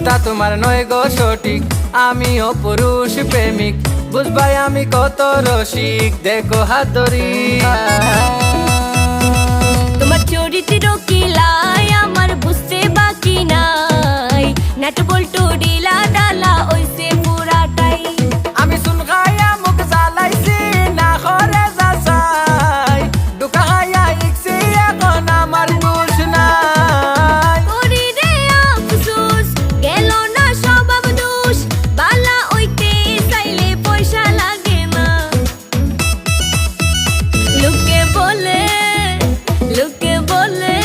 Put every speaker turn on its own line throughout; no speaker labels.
কথা তোমার নয় গো সঠিক, আমিও পুরুষ প্রেমিক, বুঝবাই আমি কত রসিক, দেখো হাত ধরি।
তোমার চরিত্র কি লাই আমার বুঝতে বাকি নাই, নাট বল্টু ডিলা ডালা ওইসে পুরাটাই।
আমি শুন খাইয়া মুখ জ্বালাইছি না করে যাচাই, দুকা খাইয়া ইকছি এখন আমার দোষ নাই।
করি রে আফসোস গেল না স্বভাব দোষ, বালা ওইতে চাইলে পয়সা লাগে না। লোকে বলে লোকে বলে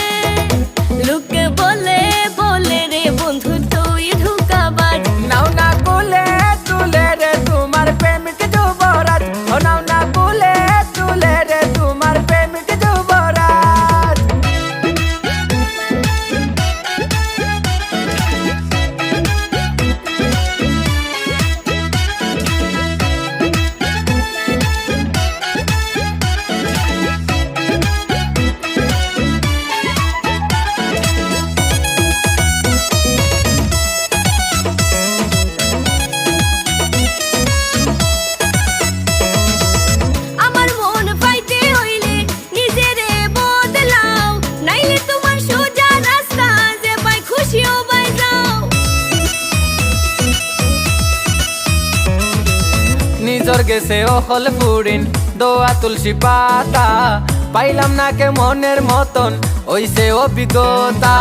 লোকে বলে বলে রে বন্ধু তুই ধোঁকাবাজ।
নাও না কুলে তুলে রে তোমার প্রেমিক যুবরাজ, ও নাও না কুলে তুলে রে তোমার প্রেমিক যুবরাজ।
আমার মন পাইতে হইলে নিজেরে বদলাও, নাইলে তোমার সোজা রাস্তা যে পাই খুশিও পাই যাও।
নিজর গেছে অকল ফুরিন দোয়া তুলসী পাতা, পাইলাম না কে মনের মতন ওইসে অভিজ্ঞতা।